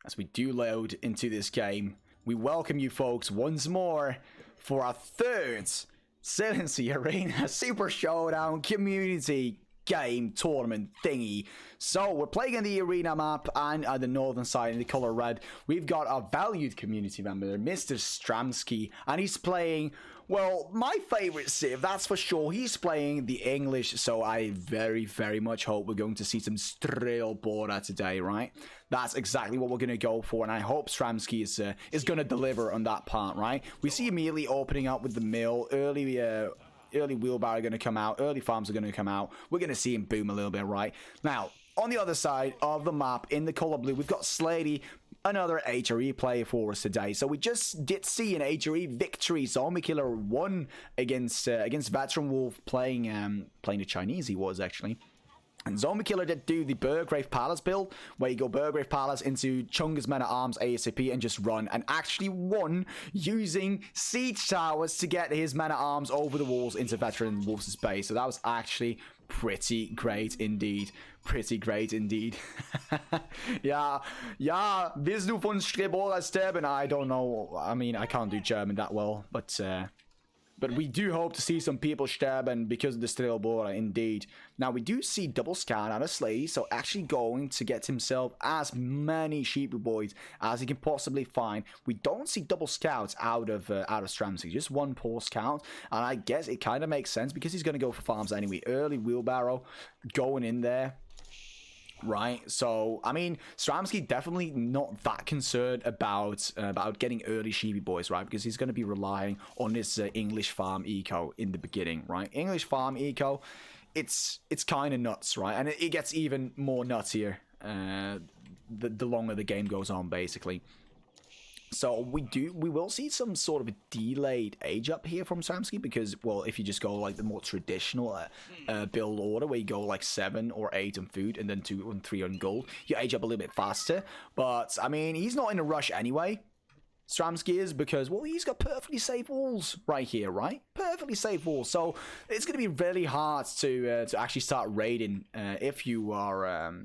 as we do load into this game. We welcome you folks once more for our third Sailing Sea Arena Super Showdown Community Game Tournament thingy. So we're playing in the arena map, and on the northern side in the color red, we've got our valued community member, Mr. Stramski, and he's playing, well, my favorite civ, that's for sure. He's playing the English, so I very, very much hope we're going to see some Strelbora today, right? That's exactly what we're going to go for, and I hope Stramski is going to deliver on that part, right? We see immediately opening up with the mill, early wheelbarrow are going to come out, early farms are going to come out. We're going to see him boom a little bit, right? Now, on the other side of the map, in the color blue, we've got Sladi, another HRE player for us today. So we just did see an HRE victory. Zombie Killer won against Veteran Wolf playing the Chinese, he was actually. And Zombie Killer did do the Burgrave Palace build, where you go Burgrave Palace into Chunga's Men at Arms ASAP and just run, and actually won using siege towers to get his Men at Arms over the walls into Veteran Wolf's base. So that was actually pretty great indeed. Pretty great indeed. yeah, willst du von Strelbora sterben? I don't know. I mean, I can't do German that well, but we do hope to see some people sterben because of the Strelbora, indeed. Now, we do see double scout out of Slady, so actually going to get himself as many sheepy boys as he can possibly find. We don't see double scouts out of Stramski, just one poor scout, and I guess it kind of makes sense because he's going to go for farms anyway. Early wheelbarrow going in there. Right, so I mean, Stramski definitely not that concerned about getting early sheepy boys, right? Because he's going to be relying on this English farm eco in the beginning, right? English farm eco, it's kind of nuts, right? And it gets even more nuttier the longer the game goes on, basically. So we will see some sort of a delayed age up here from Stramski because, well, if you just go like the more traditional build order where you go like 7 or 8 on food and then 2 and 3 on gold, you age up a little bit faster. But I mean, he's not in a rush anyway. Stramski is, because, well, he's got perfectly safe walls right here, right? Perfectly safe walls. So it's going to be really hard to actually start raiding if you're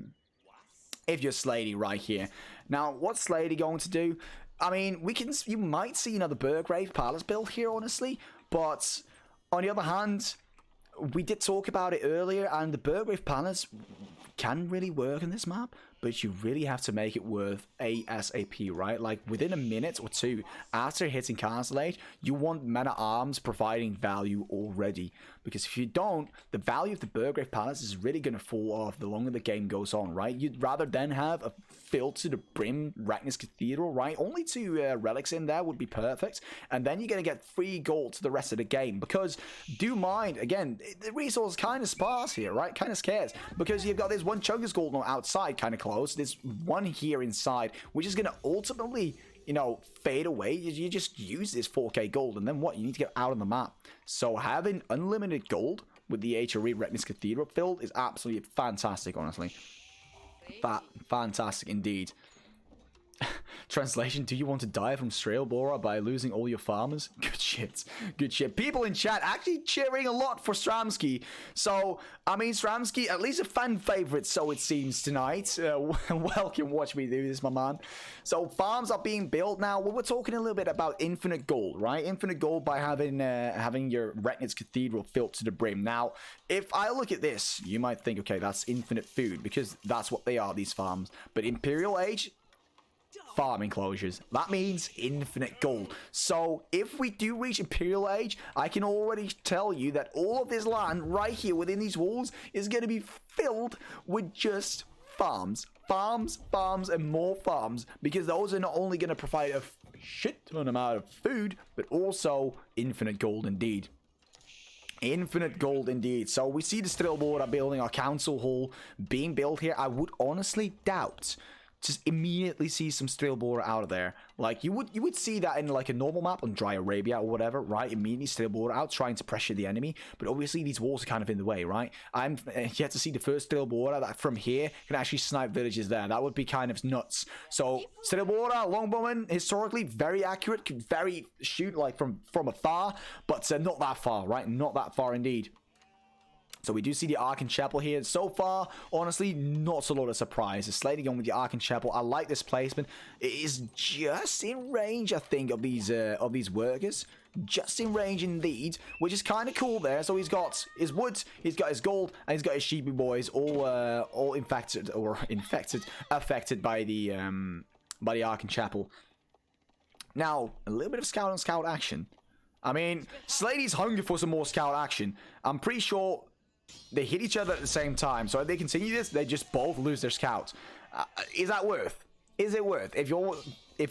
Slady right here. Now, what's Slady going to do? I mean, you might see another Burgrave Palace build here, honestly, but on the other hand, we did talk about it earlier, and the Burgrave Palace can really work on this map, but you really have to make it worth ASAP, right? Like, within a minute or two after hitting Castle Age, you want Men at Arms providing value already, because if you don't, the value of the Burgrave Palace is really going to fall off the longer the game goes on, right? You'd rather then have a filled to the brim Ragnar's Cathedral, right? Only 2 relics in there would be perfect, and then you're going to get 3 gold to the rest of the game, because do mind, again, the resource is kind of sparse here, right? Kind of scarce, because you've got this one Chungus gold outside kind of close, there's one here inside, which is going to ultimately, you know, fade away. You just use this 4k gold, and then what? You need to get out on the map. So having unlimited gold with the HRE Ragnar's Cathedral filled is absolutely fantastic, honestly. Fantastic indeed. Translation: do you want to die from Strelbora by losing all your farmers? Good shit. Good shit. People in chat actually cheering a lot for Stramski. So, I mean, Stramski, at least a fan favorite, so it seems, tonight. Welcome, watch me do this, my man. So, farms are being built now. Well, we're talking a little bit about infinite gold, right? Infinite gold by having your Ragnar's Cathedral filled to the brim. Now, if I look at this, you might think, okay, that's infinite food, because that's what they are, these farms. But Imperial Age, farm enclosures. That means infinite gold. So if we do reach Imperial Age, I can already tell you that all of this land right here within these walls is going to be filled with just farms. Farms, and more farms, because those are not only going to provide a shit ton amount of food, but also infinite gold indeed. Infinite gold indeed. So we see the Strelbora building, our council hall being built here. I would honestly doubt just immediately see some Strelbora out of there. Like, you would see that in like a normal map on Dry Arabia or whatever, right? Immediately Strelbora out trying to pressure the enemy, but obviously these walls are kind of in the way, right? I'm yet to see the first Strelbora that from here can actually snipe villages there. That would be kind of nuts. So Strelbora, longbowman, historically very accurate, can very shoot like from afar, but not that far, right? Not that far indeed. So we do see the Ark and Chapel here. So far, honestly, not a lot of surprises. Slady going with the Ark and Chapel. I like this placement. It is just in range, I think, of these workers. Just in range indeed, which is kind of cool there. So he's got his wood, he's got his gold, and he's got his sheepy boys all affected by the Ark and Chapel. Now, a little bit of scout on scout action. I mean, Slady's hungry for some more scout action. I'm pretty sure they hit each other at the same time. So if they continue this, they just both lose their scouts. Is that worth? Is it worth? If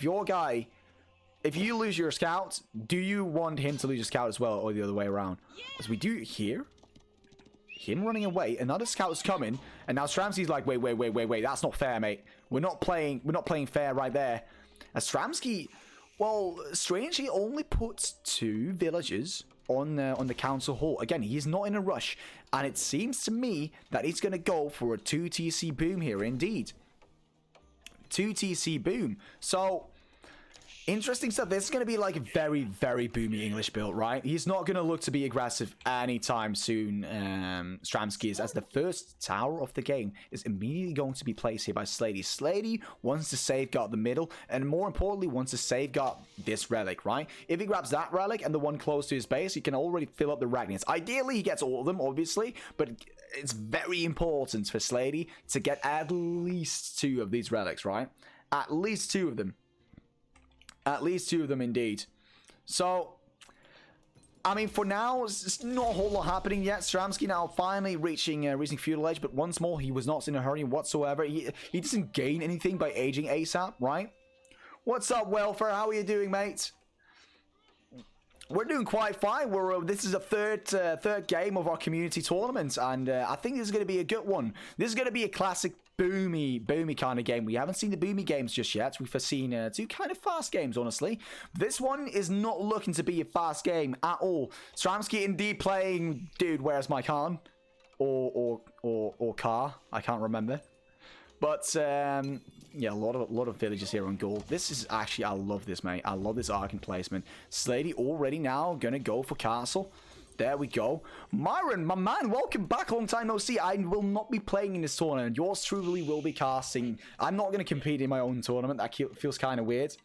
your guy, if you lose your scout, do you want him to lose your scout as well, or the other way around? As we do here, him running away, another scout is coming, and now Stramski's like, wait, that's not fair, mate. We're not playing fair right there. As Stramski, well, strangely only puts 2 villagers on the council hall. Again, he's not in a rush, and it seems to me that he's going to go for a 2 TC boom here, indeed. 2 TC boom. So, interesting stuff. This is going to be like a very, very boomy English build, right? He's not going to look to be aggressive anytime soon, Stramski is, as the first tower of the game is immediately going to be placed here by Slady. Slady wants to safeguard the middle, and more importantly, wants to safeguard this relic, right? If he grabs that relic and the one close to his base, he can already fill up the Ragnians. Ideally, he gets all of them, obviously, but it's very important for Slady to get at least 2 of these relics, right? At least 2 of them. At least 2 of them, indeed. So, I mean, for now, it's not a whole lot happening yet. Stramski now finally reaching feudal age, but once more, he was not in a hurry whatsoever. He doesn't gain anything by aging ASAP, right? What's up, Welfare? How are you doing, mate? We're doing quite fine. This is a third game of our community tournament, and I think this is going to be a good one. This is going to be a classic boomy kind of game. We haven't seen the boomy games just yet. We've seen 2 kind of fast games, honestly. This one is not looking to be a fast game at all. Stramski indeed playing, dude, where's my Khan? Or car? I can't remember. But yeah, a lot of villages here on gold. This is actually, I love this, mate. I love this Ark placement. Slady already now gonna go for castle. There we go. Myron, my man, welcome back. Long time no see. I will not be playing in this tournament. Yours truly will be casting. I'm not going to compete in my own tournament. That feels kind of weird.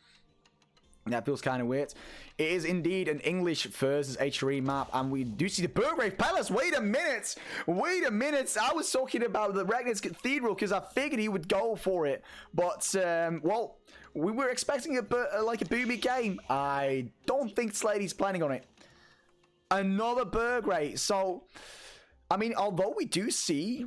That feels kind of weird. It is indeed an English versus HRE map, and we do see the Burgrave Palace. Wait a minute. Wait a minute. I was talking about the Ragnians Cathedral because I figured he would go for it. But, well, we were expecting like a boomy game. I don't think Slady's planning on it. Another Burgrave. So, I mean, although we do see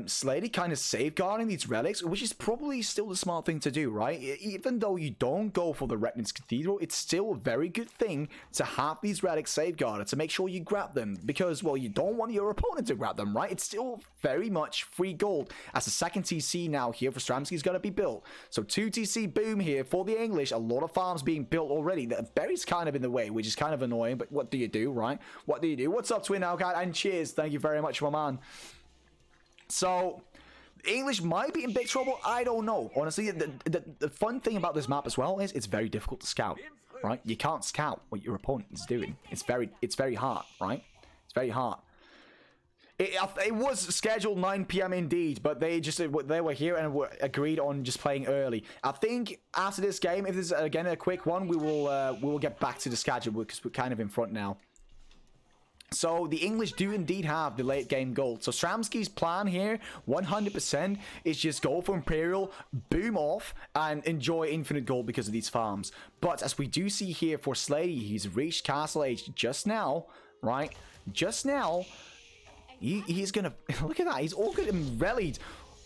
Slady kind of safeguarding these relics, which is probably still the smart thing to do, right? Even though you don't go for the Ragnians Cathedral, it's still a very good thing to have these relics safeguarded, to make sure you grab them, because, well, you don't want your opponent to grab them, right? It's still very much free gold, as the second TC now here for Stramski is going to be built. So 2 TC boom here for the English, a lot of farms being built already. The berry's kind of in the way, which is kind of annoying, but what do you do, right? What do you do? What's up, Twin Alcat? And cheers, thank you very much, my man. So English might be in big trouble. I don't know, honestly. The fun thing about this map as well is it's very difficult to scout, right? You can't scout what your opponent is doing. It's very hard, right? It's very hard. It was scheduled 9 PM indeed, but they were here and were agreed on just playing early. I think after this game, if this is again a quick one, we will get back to the schedule because we're kind of in front now. So the English do indeed have the late game gold. So Stramski's plan here, 100%, is just go for Imperial, boom off, and enjoy infinite gold because of these farms. But as we do see here for Slady, he's reached castle age just now, right? Just now, he's gonna look at that. He's all good and rallied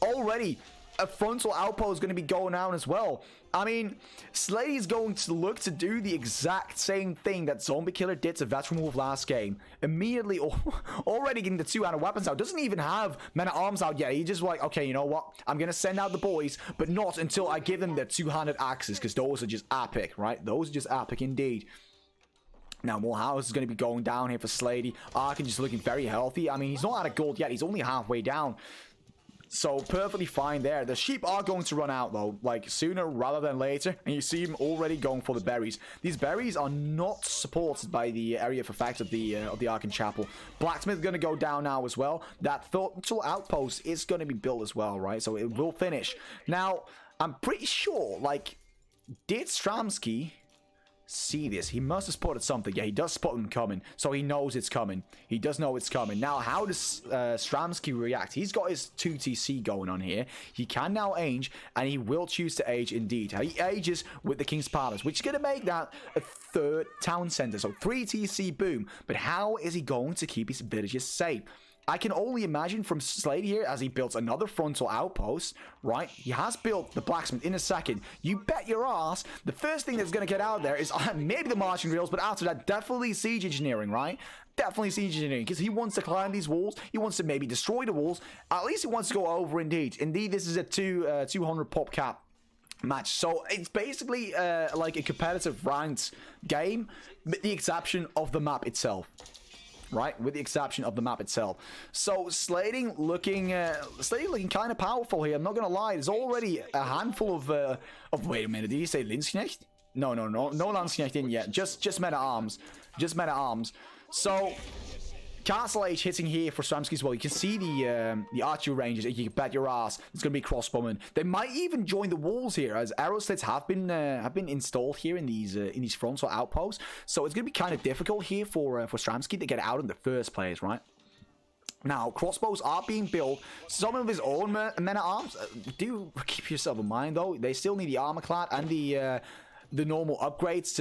already. A frontal outpost is going to be going down as well. I mean, Slady is going to look to do the exact same thing that Zombie Killer did to Veteran Wolf last game. Immediately, already getting the 2-handed weapons out. Doesn't even have men-at-arms out yet. He's just like, okay, you know what? I'm going to send out the boys, but not until I give them their 2-handed axes, because those are just epic, right? Those are just epic indeed. Now, more houses is going to be going down here for Slady. Arkin just looking very healthy. I mean, he's not out of gold yet. He's only halfway down. So perfectly fine there. The sheep are going to run out though, like sooner rather than later. And you see him already going for the berries. These berries are not supported by the area of effect of the Arkan Chapel. Blacksmith going to go down now as well. That frontal outpost is going to be built as well, right? So it will finish. Now, I'm pretty sure, like, did Stramski see this? He must have spotted something. Yeah, he does spot them coming, so he knows it's coming. He does know it's coming. Now, how does Stramski react? He's got his 2TC going on here. He can now age, and he will choose to age indeed. He ages with the King's Palace, which is going to make that a third town center. So 3TC boom. But how is he going to keep his villages safe? I can only imagine from Slade here as he builds another frontal outpost, right? He has built the blacksmith in a second. You bet your ass the first thing that's going to get out there is maybe the marching drills, but after that, definitely siege engineering, right? Definitely siege engineering, because he wants to climb these walls. He wants to maybe destroy the walls. At least he wants to go over indeed. Indeed, this is a 200 pop cap match. So it's basically like a competitive ranked game, with the exception of the map itself. Right, with the exception of the map itself. So Slading looking kind of powerful here. I'm not gonna lie. There's already a handful of wait a minute. Did you say Linsknecht? No Landsknecht in yet. Just men at arms. Just men at arms. So Castle Age hitting here for Stramski as well. You can see the archery ranges. You can bet your ass it's going to be crossbowmen. They might even join the walls here, as arrow slits have been installed here in these frontal outposts. So it's going to be kind of difficult here for Stramski to get out in the first place, right? Now, crossbows are being built. Some of his own men at arms. Do keep yourself in mind though. They still need the armor clad and the normal upgrades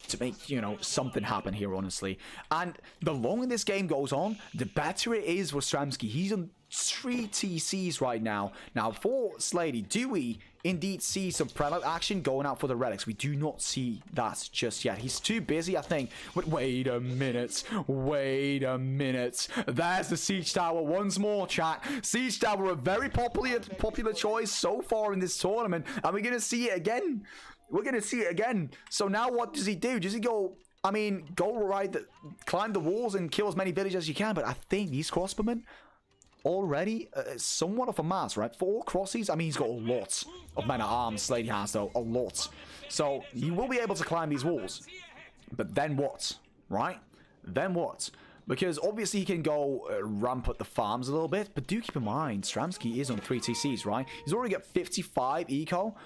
to make, you know, something happen here, honestly. And the longer this game goes on, the better it is for Stramski. He's on 3 TCs right now. Now, for Slady, do we indeed see some prelate action going out for the relics? We do not see that just yet. He's too busy, I think. But wait a minute. Wait a minute. There's the Siege Tower once more, chat. Siege Tower, a very popular choice so far in this tournament. And we're going to see it again. We're going to see it again. So now what does he do? Does he go, I mean, climb the walls and kill as many villagers as you can? But I think these crossbowmen already somewhat of a mass, right? 4 crossies. I mean, he's got a lot of men at arms. Slady has, though. A lot. So he will be able to climb these walls. But then what? Right? Then what? Because obviously he can go ramp up the farms a little bit. But do keep in mind, Stramski is on 3 TCs, right? He's already got 55 eco.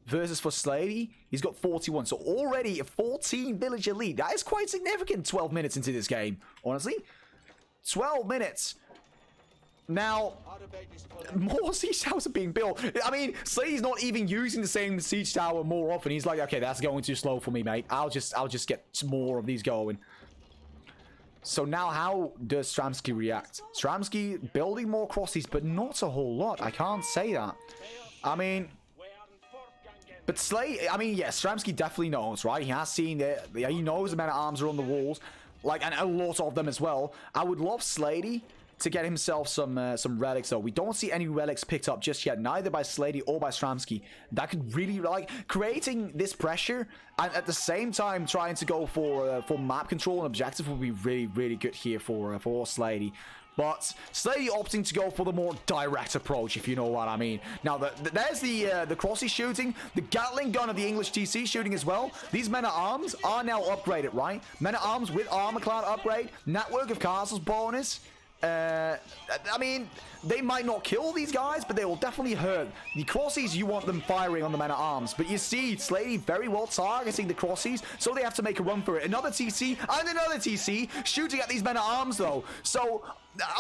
Versus for Slady, he's got 41. So already a 14 villager lead. That is quite significant 12 minutes into this game, honestly. 12 minutes. Now, more siege towers are being built. I mean, Slady's not even using the same siege tower more often. He's like, okay, that's going too slow for me, mate. I'll just get some more of these going. So now how does Stramski react? Stramski building more crossies, but not a whole lot. I can't say that. I mean... But Slade, I mean, yes, Stramski definitely knows, right? He has seen it. He knows the men at arms are on the walls, like, and a lot of them as well. I would love Slady to get himself some relics, though. We don't see any relics picked up just yet, neither by Slady or by Stramski. That could really, like, creating this pressure and at the same time trying to go for map control and objective would be really, really good here for Slady. But Slady opting to go for the more direct approach, if you know what I mean. Now, there's the Crossy shooting, the Gatling gun of the English TC shooting as well. These men at arms are now upgraded, right? Men at arms with armor clad upgrade, network of castles bonus. I mean, they might not kill these guys, but they will definitely hurt. The Crossies, you want them firing on the men at arms. But you see, Slady very well targeting the Crossies, so they have to make a run for it. Another TC and another TC shooting at these men at arms, though. So...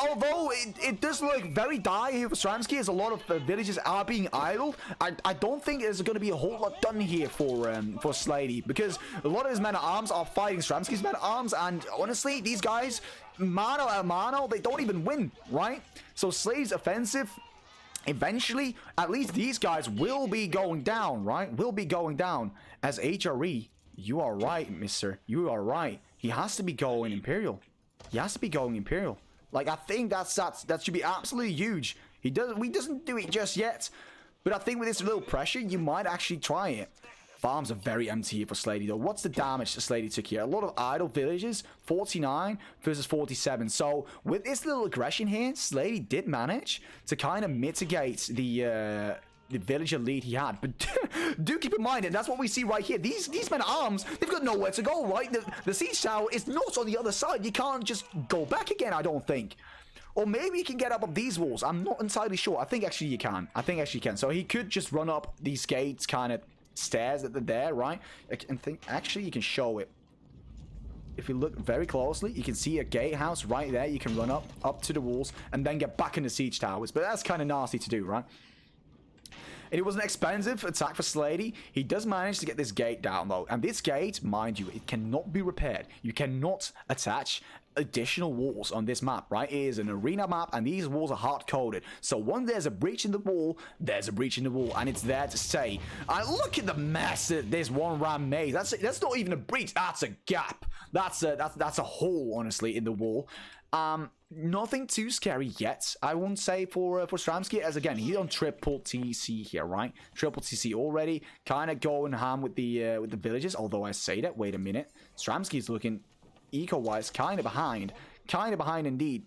although it does look very dire here for Stramski, as a lot of villages are being idled, I don't think there's going to be a whole lot done here for Slady, because a lot of his men at arms are fighting Stramski's men at arms, and honestly, these guys, mano a mano, they don't even win, right? So Slady's offensive, eventually, at least these guys will be going down, right? Will be going down. As HRE, you are right, mister. You are right. He has to be going Imperial. He has to be going Imperial. Like, I think that should be absolutely huge. He doesn't do it just yet. But I think with this little pressure, you might actually try it. farms are very empty here for Sladi, though. What's the damage that Sladi took here? A lot of idle villages, 49 versus 47. So with this little aggression here, Sladi did manage to kind of mitigate the villager lead he had. But do keep in mind, and that's what we see right here. These men at arms, they've got nowhere to go, right? The siege tower is not on the other side. You can't just go back again, I don't think. Or maybe you can get up these walls. I'm not entirely sure. I think actually you can. So he could just run up these gates, kind of stairs that are there, right? And think actually you can show it. If you look very closely, you can see a gatehouse right there. You can run up to the walls and then get back in the siege towers. But that's kind of nasty to do, right? And it was an expensive attack for Sladi. He does manage to get this gate down, though. And this gate, mind you, it cannot be repaired. You cannot attach additional walls on this map, right? It is an arena map, and these walls are hard-coded. So once there's a breach in the wall, there's a breach in the wall, and it's there to stay. Look at the mess that this one ram made. That's not even a breach. That's a gap. That's a hole, honestly, in the wall. Nothing too scary yet, I won't say, for Stramski, as again, he's on triple TC here, right? Triple TC already, kind of going ham with the villages, although I say that, wait a minute, Stramski's looking eco-wise kind of behind indeed.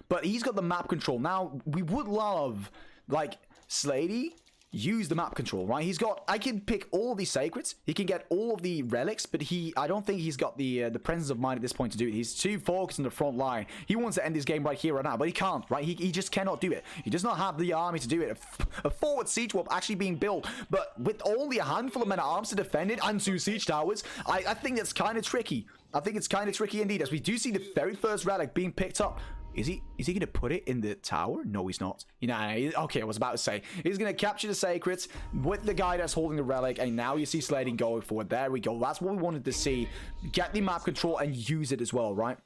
But he's got the map control. Now, we would love, like, Sladi use the map control, right? I can pick all of these sacreds, he can get all of the relics, but I don't think he's got the presence of mind at this point to do it. He's too focused on the front line. He wants to end this game right here, right now, but he can't, right? He just cannot do it. He does not have the army to do it. A forward siege wall actually being built, but with only a handful of men at arms to defend it and 2 siege towers, I think that's kind of tricky. I think it's kind of tricky indeed, as we do see the very first relic being picked up. Is he going to put it in the tower? No, he's not. Okay, I was about to say. He's going to capture the sacreds with the guy that's holding the relic, and now you see Sladi going forward. There we go. That's what we wanted to see. Get the map control and use it as well, right?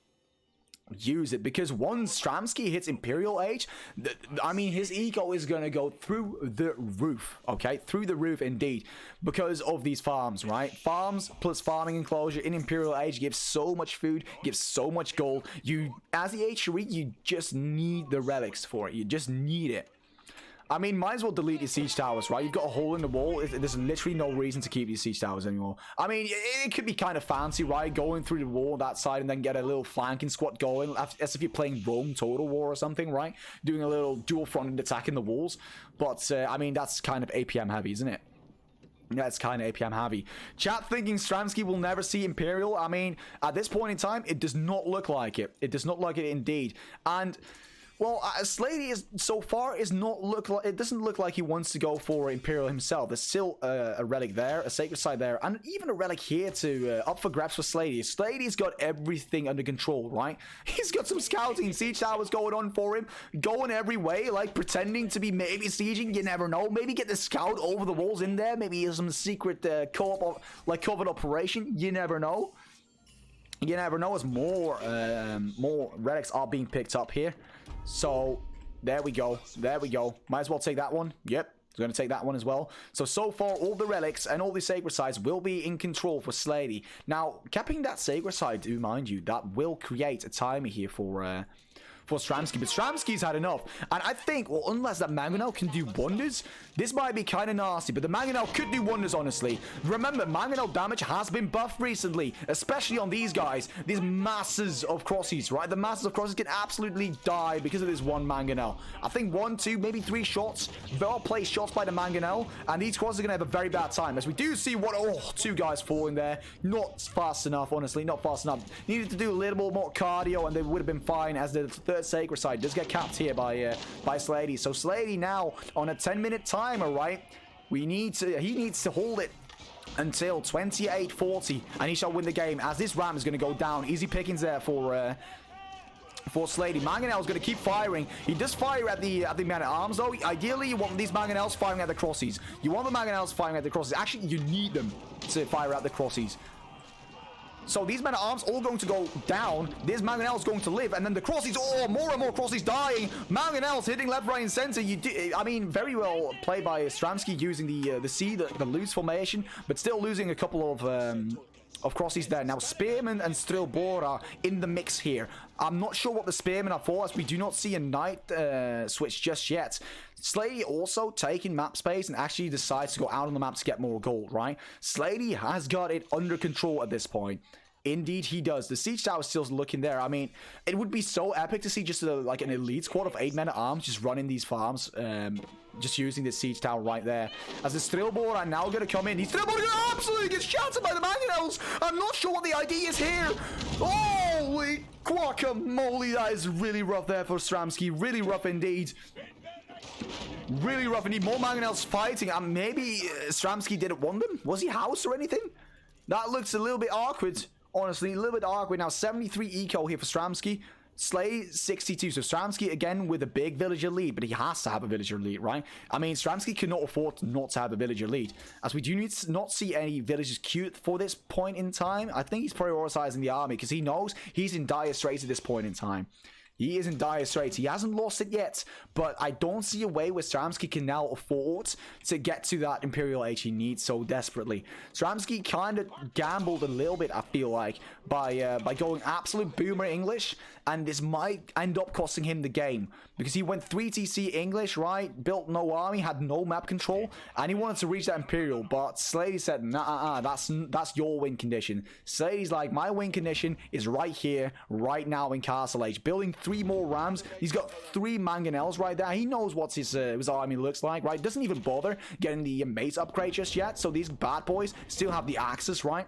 Use it, because once Stramski hits Imperial Age, I mean, his ego is going to go through the roof, okay? Through the roof indeed, because of these farms, right? Farms plus farming enclosure in Imperial Age gives so much food, gives so much gold. As the H3, you just need the relics for it. You just need it. I mean, might as well delete your siege towers, right? You've got a hole in the wall. There's literally no reason to keep your siege towers anymore. I mean, it could be kind of fancy, right? Going through the wall that side and then get a little flanking squad going, as if you're playing Rome Total War or something, right? Doing a little dual fronted attack in the walls. But, I mean, that's kind of APM heavy, isn't it? That's kind of APM heavy. Chat thinking Stramski will never see Imperial. I mean, at this point in time, it does not look like it. It does not look like it indeed. And well, Sladi doesn't look like he wants to go for Imperial himself. There's still a relic there, a sacred site there, and even a relic here to up for grabs for Sladi. Sladi's got everything under control, right? He's got some scouting siege towers going on for him, going every way, like pretending to be maybe sieging. You never know. Maybe get the scout over the walls in there. Maybe some secret co-op, like covert operation. You never know. You never know, as more relics are being picked up here. So, there we go. There we go. Might as well take that one. Yep. Going to take that one as well. So far, all the relics and all the sacred sites will be in control for Sladi. Now, capping that sacred site, do mind you, that will create a timer here for Stramski, but Stramski's had enough. And I think, well, unless that Mangonel can do wonders, this might be kind of nasty, but the Mangonel could do wonders, honestly. Remember, Mangonel damage has been buffed recently, especially on these guys, these masses of crosses, right? The masses of crosses can absolutely die because of this one Mangonel. I think 1, 2, maybe 3 shots, well-placed shots by the Mangonel, and these crosses are going to have a very bad time, as we do see 2 guys falling there. Not fast enough, honestly, not fast enough. Needed to do a little more cardio, and they would have been fine, as the third sacred side does get capped here by Sladi. So Sladi now on a 10-minute timer, right? He needs to hold it until 28:40, and he shall win the game, as this ram is going to go down. Easy pickings there for Sladi. Mangonel is going to keep firing. He does fire at the man at arms, though. Ideally, you want these Mangonels firing at the crosses. You want the Mangonels firing at the crosses. Actually, you need them to fire at the crosses. So these men at arms all going to go down. This Mangonel's going to live, and then the crosses. Oh, more and more crosses dying. Mangonel's hitting left, right, and center. I mean, very well played by Stramski using the loose formation, but still losing a couple of Of course, he's there. Now, Spearman and Strilbora in the mix here. I'm not sure what the Spearmen are for, as we do not see a Knight switch just yet. Slady also taking map space and actually decides to go out on the map to get more gold, right? Slady has got it under control at this point. Indeed, he does. The Siege Tower is still looking there. I mean, it would be so epic to see just like an elite squad of 8 men at arms just running these farms, just using this Siege Tower right there. As the Strilbor are now going to come in. These Strilbor absolutely get shouted by the Mangonels. I'm not sure what the idea is here. Holy guacamole, that is really rough there for Stramski. Really rough indeed. Really rough indeed. More Mangonels fighting. And maybe Stramski didn't want them. Was he housed or anything? That looks a little bit awkward. Honestly, a little bit awkward. Now, 73 eco here for Stramski. Slay 62. So Stramski again with a big villager lead, but he has to have a villager lead, right? I mean, Stramski cannot afford not to have a villager lead, as we do not see any villagers queued for this point in time. I think he's prioritizing the army because he knows he's in dire straits at this point in time. He is in dire straits. He hasn't lost it yet, but I don't see a way where Stramski can now afford to get to that Imperial Age he needs so desperately. Stramski kind of gambled a little bit, I feel like, by going absolute boomer English, and this might end up costing him the game because he went 3TC English, right? Built no army, had no map control, and he wanted to reach that Imperial, but Slady said, nah, that's your win condition. Slady's like, my win condition is right here, right now in Castle Age, building 3 more rams. He's got 3 mangonels right there. He knows what his army looks like, right? Doesn't even bother getting the mace upgrade just yet. So these bad boys still have the axes, right?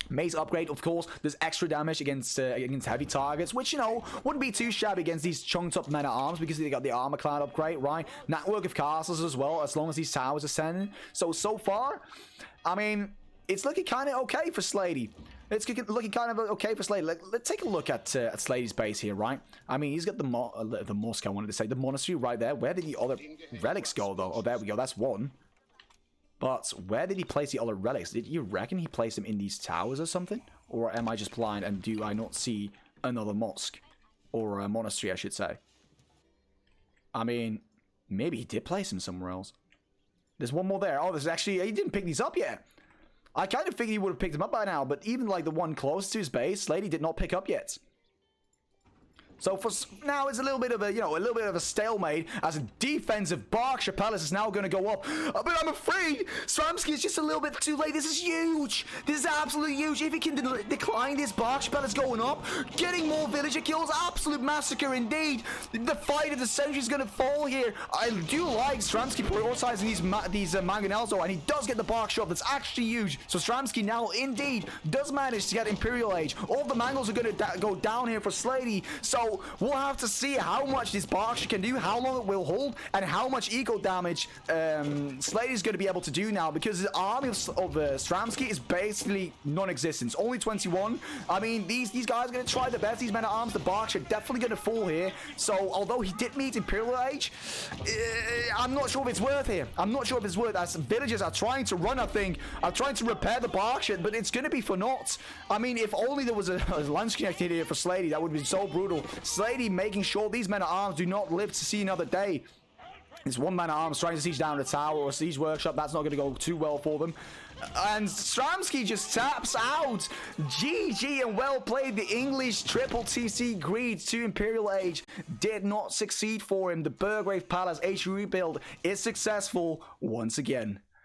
Mace upgrade, of course, does extra damage against heavy targets, which, you know, wouldn't be too shabby against these chunked up men at arms because they got the armor clad upgrade, right? Network of castles as well, as long as these towers are sending. So far, I mean, it's looking kind of okay for Slady. It's looking kind of okay for Slady. Let's take a look at Slady's base here, right? I mean, he's got the mosque, I wanted to say, the monastery right there. Where did the other relics go, though? Oh, there we go. That's one. But where did he place the other relics? Did you reckon he placed them in these towers or something? Or am I just blind and do I not see another mosque? Or a monastery, I should say. I mean, maybe he did place them somewhere else. There's one more there. Oh, there's actually... He didn't pick these up yet. I kind of figured he would have picked them up by now, but even like the one close to his base, Slady did not pick up yet. So for now, it's a little bit of a stalemate as a defensive Berkshire Palace is now going to go up. But I'm afraid Stramski is just a little bit too late. This is huge. This is absolutely huge. If he can decline this Berkshire Palace going up, getting more villager kills, absolute massacre indeed. The fight of the century is going to fall here. I do like Stramski prioritizing these mangonels, though, and he does get the Berkshire up. That's actually huge. So Stramski now indeed does manage to get Imperial Age. All the Mongols are going to go down here for Slady. So we'll have to see how much this Berkshire can do, how long it will hold, and how much eco damage Slady is going to be able to do now, because the army of Stramski is basically non-existent. Only 21. I mean, these guys are going to try their best. These men at arms, the Berkshire, definitely going to fall here. So, although he did meet Imperial Age, I'm not sure if it's worth here. I'm not sure if it's worth, as villagers are trying to run, I think, are trying to repair the Berkshire, but it's going to be for naught. I mean, if only there was a lance connected here for Slady, that would be so brutal. Slady making sure these men at arms do not live to see another day. There's one man at arms trying to siege down a tower or a siege workshop. That's not going to go too well for them. And Stramski just taps out. GG and well played. The English triple TC greed to Imperial Age did not succeed for him. The Burgrave Palace Age rebuild is successful once again.